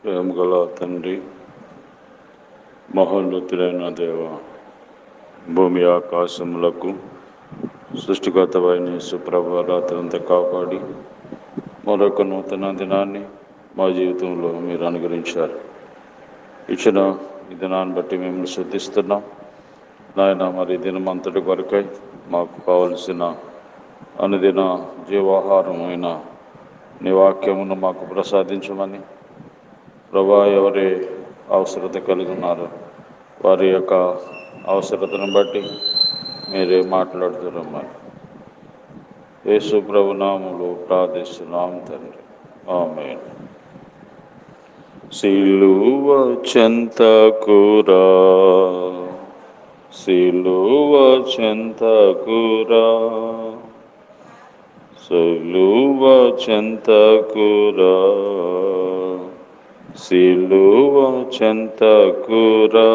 ప్రేమగల తండ్రి, మహోన్నతులైన దేవ, భూమి ఆకాశములకు సృష్టికర్తవైన యేసు ప్రభువు రాత్రంతా కాపాడి మరొక నూతన దినాన్ని మా జీవితంలో మీరు అనుగ్రహించారు. ఇచ్చిన ఈ దినాన్ని బట్టి మేము స్తుతిస్తున్నాం నాయన. మరి దినమంతటి కొరకై మాకు కావలసిన అనుదిన జీవాహారమైన నీ వాక్యమును మాకు ప్రసాదించమని ప్రభా, ఎవరి అవసరత కలిగి ఉన్నారో వారి యొక్క అవసరతను బట్టి మీరే మాట్లాడుతున్నామని యేసు ప్రభు నామములో ప్రార్థిస్తున్నాం తండ్రి, ఆమేన్. సిలువ చెంతకురా, సిలువ చెంతకురా, సిలువ చెంతకురా, సిలువ చెంతకురా,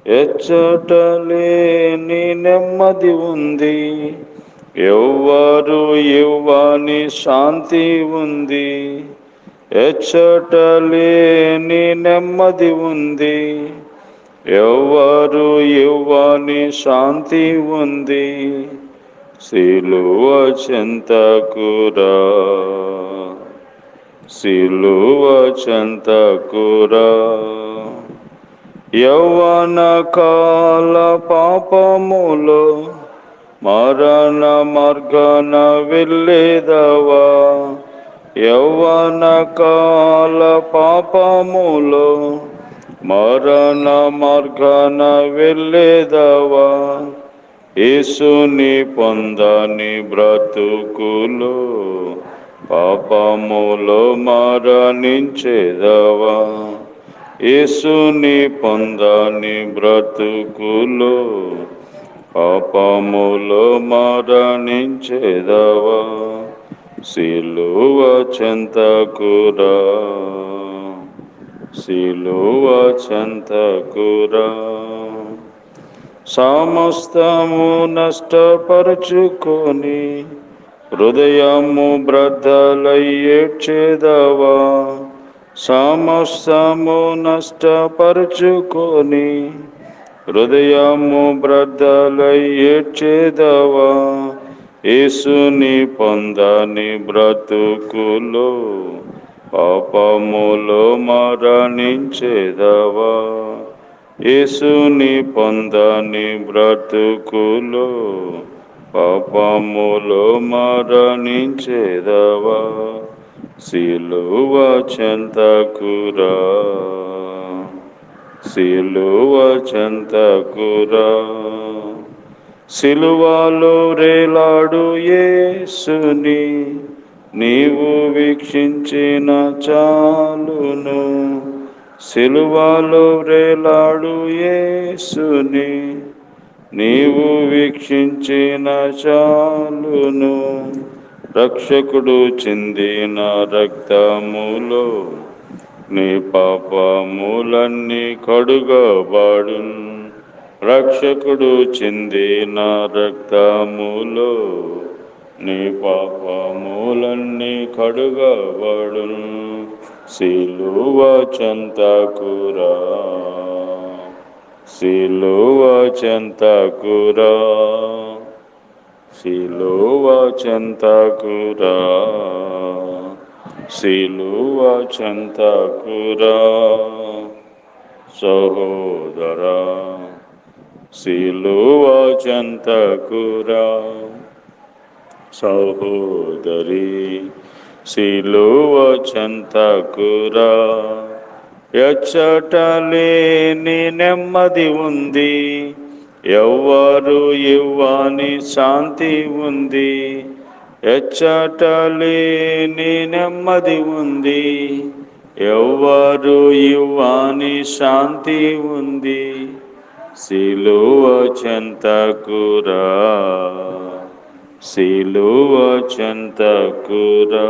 ఎచ్చటలేని నెమ్మది ఉంది, ఎవ్వరు ఇవ్వని శాంతి ఉంది. ఎచ్చటలేని నెమ్మది ఉంది, ఎవ్వరు ఇవ్వని శాంతి ఉంది. సిలువ చెంతకురా, సిలువ చెంతకురా, యవ్వన కాల పాపములో మరణ మార్గాన వెళ్ళేదవా, యవ్వన కాల పాపములో మరణ మార్గాన వెళ్ళేదవా, యేసుని పొందని బ్రతుకులో పాపములో మరణించేదవా, యేసుని పొందని బ్రతుకులో పాపములో మరణించేదవా. సిలువ చెంతకురా, సిలువ చెంతకురా, సమస్తము నష్టపరుచుకొని హృదయము బ్రద్దలై ఏడ్చేదవా, సమస్తము నష్టపరుచుకొని హృదయము బ్రద్దలై ఏడ్చేదవా, యేసుని పొందని బ్రతుకులో పాపములో మరణించేదవా, యేసుని పొందని బ్రతుకులో పాపములో మరణించేదవా. సిలువ చెంతకురా, సిలువ చెంతకురా, సిలువలో రేలాడు యేసుని నీవు వీక్షించిన చాలును, సిలువలో రేలాడు యేసుని నీవు వీక్షించిన చాలును, రక్షకుడు చిందిన రక్తములో నీ పాపములన్నీ కడుగబడును, రక్షకుడు చిందిన రక్తములో నీ పాపములన్నీ కడుగబడును. సిలువ చెంతకురా, సిలువ చెంతకురా, సిలువ చెంతకురా, సిలువ చెంతకురా, సహోదరా, సిలువ చెంతకురా, సహోదరి, సిలువ చెంతకురా, ఎచ్చటలేని నెమ్మది ఉంది, ఎవ్వరు ఇవ్వని శాంతి ఉంది. ఎచ్చటలేని నెమ్మది ఉంది, ఎవ్వరు ఇవ్వని శాంతి ఉంది. సిలువ చెంతకురా, సిలువ చెంతకురా.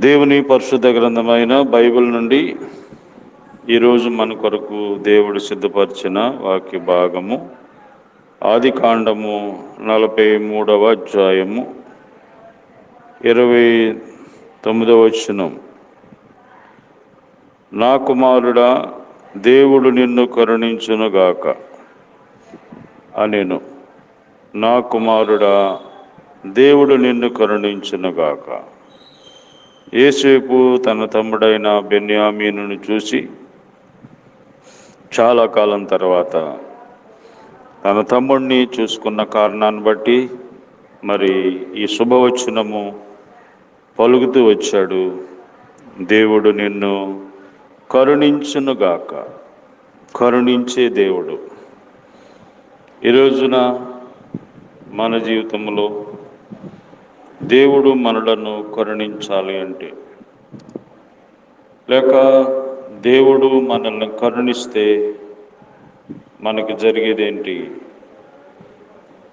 దేవుని పరిశుద్ధ గ్రంథమైన బైబిల్ నుండి ఈరోజు మన కొరకు దేవుడు సిద్ధపరిచిన వాక్య భాగము ఆదికాండము 43వ అధ్యాయము 9వ వచనం, నా కుమారుడా, దేవుడు నిన్ను కరుణించునుగాక అనెను. నా కుమారుడా, దేవుడు నిన్ను కరుణించునుగాక. యోసేపు తన తమ్ముడైన బెన్యామీనును చూసి చాలా కాలం తర్వాత తన తమ్ముడిని చూసుకున్న కారణాన్ని బట్టి మరి ఈ శుభవచనము పలుకుతూ వచ్చాడు, దేవుడు నిన్ను కరుణించునుగాక. కరుణించే దేవుడు. ఈ రోజున మన జీవితంలో దేవుడు మనలను కరుణించాలి అంటే, లేక దేవుడు మనల్ని కరుణిస్తే మనకి జరిగేదేంటి?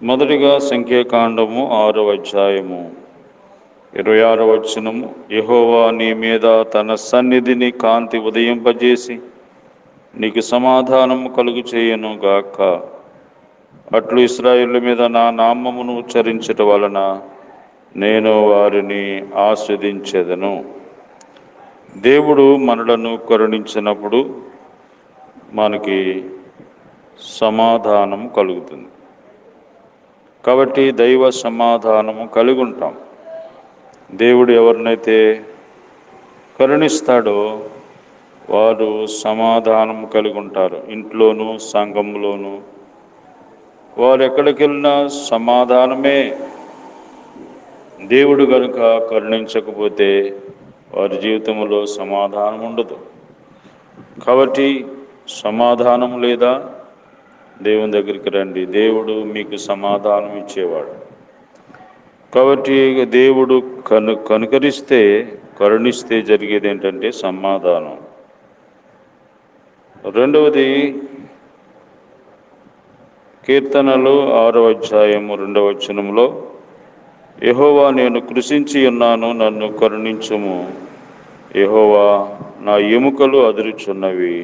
మొదటిగా సంఖ్యాకాండము 6వ అధ్యాయము 26వ వచనము, యెహోవా నీ మీద తన సన్నిధిని కాంతి ఉదయింపజేసి నీకు సమాధానము కలుగు చేయను గాక. అట్లు ఇశ్రాయేలు మీద నా నామమును ఉచ్చరించుట వలన నేను వారిని ఆస్వాదించెదను. దేవుడు మనలను కరుణించినప్పుడు మనకి సమాధానం కలుగుతుంది. కాబట్టి దైవ సమాధానము కలిగి ఉంటాం. దేవుడు ఎవరినైతే కరుణిస్తాడో వారు సమాధానం కలిగి ఉంటారు. ఇంట్లోనూ సంఘంలోనూ వారు ఎక్కడికి వెళ్ళినా సమాధానమే. దేవుడు కనుక కరుణించకపోతే వారి జీవితంలో సమాధానం ఉండదు. కాబట్టి సమాధానం లేదా, దేవుని దగ్గరికి రండి, దేవుడు మీకు సమాధానం ఇచ్చేవాడు. కాబట్టి దేవుడు కనుకరిస్తే, కరుణిస్తే జరిగేది ఏంటంటే సమాధానం. రెండవది కీర్తనలు 6వ అధ్యాయము 2వ వచనంలో, యెహోవా నేను కృషించి ఉన్నాను, నన్ను కరుణించుము. యెహోవా నా ఎముకలు అదురుచున్నవి,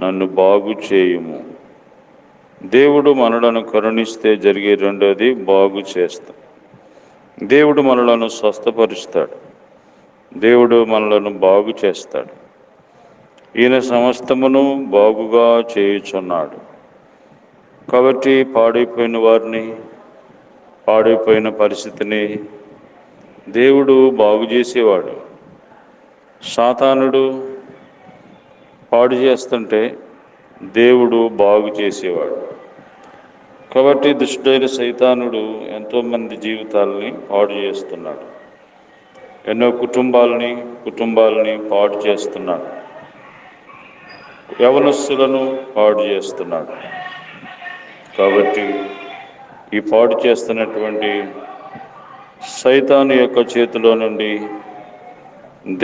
నన్ను బాగు చేయుము. దేవుడు మనలను కరుణిస్తే జరిగే రెండోది బాగు చేస్తాం. దేవుడు మనలను స్వస్థపరుస్తాడు. దేవుడు మనలను బాగు చేస్తాడు. ఈయన సమస్తమును బాగుగా చేయుచున్నాడు. కాబట్టి పాడైపోయిన వారిని, పాడైపోయిన పరిస్థితిని దేవుడు బాగు చేసేవాడు. సాతానుడు పాడు చేస్తుంటే దేవుడు బాగు చేసేవాడు. కాబట్టి దుష్టుడైన సైతానుడు ఎంతోమంది జీవితాలని పాడు చేస్తున్నాడు. ఎన్నో కుటుంబాలని పాడు చేస్తున్నాడు. యవనస్తులను పాడు చేస్తున్నాడు. కాబట్టి ఈ పాడు చేస్తున్నటువంటి సైతాను యొక్క చేతిలో నుండి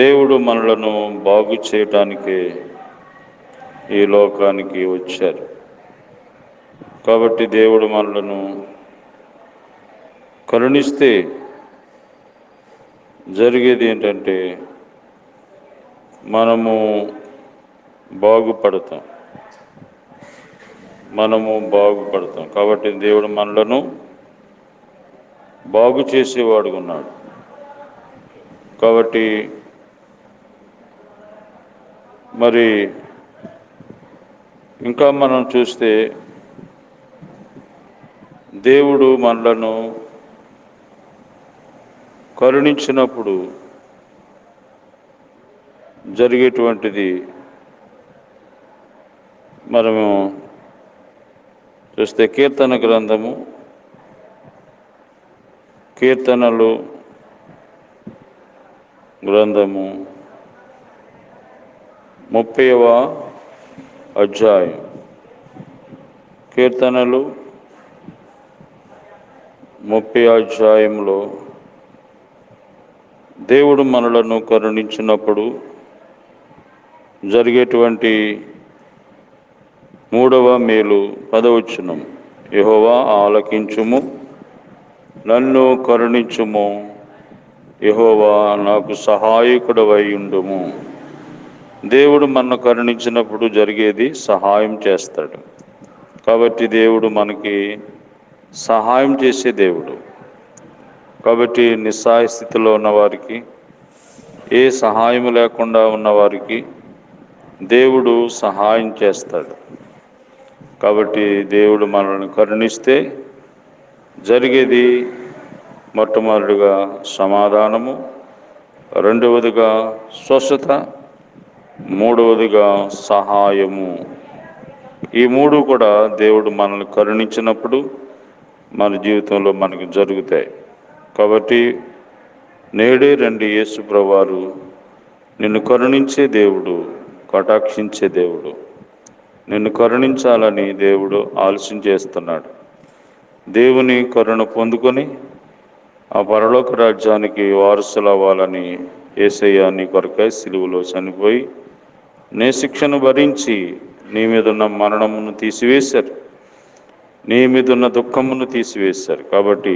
దేవుడు మనలను బాగు చేయటానికే ఈ లోకానికి వచ్చారు. కాబట్టి దేవుడు మనలను కరుణిస్తే జరిగేది ఏంటంటే మనము బాగుపడతాం. కాబట్టి దేవుడు మనలను బాగు చేసేవాడుగా ఉన్నాడు. కాబట్టి మరి ఇంకా మనం చూస్తే దేవుడు మనలను కరుణించినప్పుడు జరిగేటువంటిది మనము చూస్తే కీర్తన గ్రంథము, కీర్తనలు గ్రంథము 30వ అధ్యాయం, కీర్తనలు 30వ అధ్యాయంలో దేవుడు మనలను కరుణించినప్పుడు జరిగేటువంటి 3వ మేలు 10వ వచనం, యెహోవా ఆలకించుము, నన్ను కరుణించుము, యెహోవా నాకు సహాయకుడవై ఉండుము. దేవుడు మనను కరుణించినప్పుడు జరిగేది సహాయం చేస్తాడు. కాబట్టి దేవుడు మనకి సహాయం చేసే దేవుడు. కాబట్టి నిస్సహాయ స్థితిలో ఉన్న వారికి, ఏ సహాయం లేకుండా ఉన్నవారికి దేవుడు సహాయం చేస్తాడు. కాబట్టి దేవుడు మనల్ని కరుణిస్తే జరిగేది మొట్టమొదటిగా సమాధానము, రెండవదిగా స్వస్థత, మూడవదిగా సహాయము. ఈ మూడు కూడా దేవుడు మనల్ని కరుణించినప్పుడు మన జీవితంలో మనకు జరుగుతాయి. కాబట్టి నేడే రండి, యేసు ప్రభువారు నిన్ను కరుణించే దేవుడు, కటాక్షించే దేవుడు. నిన్ను కరుణించాలని దేవుడు ఆలస్యం చేస్తున్నాడు. దేవుని కరుణ పొందుకొని ఆ పరలోక రాజ్యానికి వారసులు అవ్వాలని యేసయ్య నీ కొరకై సిలువలో చనిపోయి నీ శిక్షను భరించి నీ మీదున్న మరణమును తీసివేశారు, నీ మీదున్న దుఃఖమును తీసివేశారు. కాబట్టి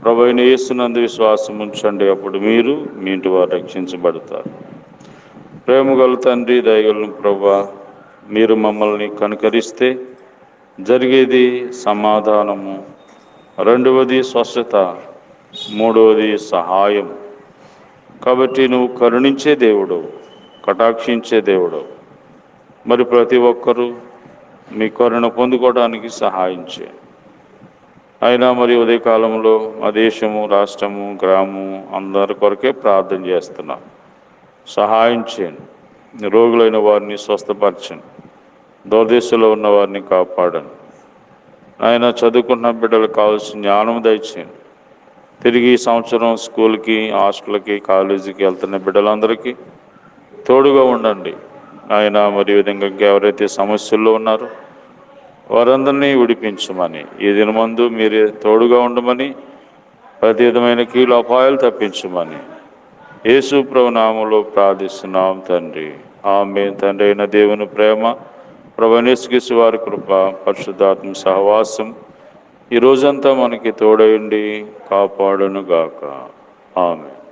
ప్రభువైన యేసునందు విశ్వాసం ఉంచండి, అప్పుడు మీరు మీ ఇంటి వారు రక్షించబడతారు. ప్రేమగల తండ్రి, దయగల ప్రభువా, మీరు మమ్మల్ని కనుకరిస్తే జరిగేది సమాధానము, రెండవది స్వస్థత, మూడవది సహాయం. కాబట్టి నువ్వు కరుణించే దేవుడు, కటాక్షించే దేవుడు. మరి ప్రతి ఒక్కరూ మీ కరుణ పొందుకోవడానికి సహాయం చేయండి. అయినా మరి ఉదయకాలంలో మా దేశము, రాష్ట్రము, గ్రామము అందరి కొరకే ప్రార్థన చేస్తున్నాం. సహాయం చేయండి. రోగులైన వారిని స్వస్థపరచండి, దూరదేశంలో ఉన్న వారిని కాపాడండి. ఆయన చదువుకున్న బిడ్డలకు కావాల్సిన జ్ఞానం దయచేయండి. తిరిగి ఈ సంవత్సరం స్కూల్కి, హాస్టల్కి, కాలేజీకి వెళ్తున్న బిడ్డలందరికీ తోడుగా ఉండండి. ఆయన మరి విధంగా ఎవరైతే సమస్యల్లో ఉన్నారో వారందరినీ విడిపించమని, ఈ దినమందు మీరే తోడుగా ఉండమని, ప్రతి విధమైన కీలు అపాయాలు తప్పించమని యేసు ప్రభు నామములో ప్రార్థిస్తున్నాం తండ్రి. ఆమేన్. తండ్రి అయిన దేవుని ప్రేమ, ప్రభువైన యేసుక్రీస్తు వారి కృప, పరిశుద్ధాత్మ సహవాసం ఈ రోజంతా మనకి తోడైండి కాపాడును గాక. ఆమేన్.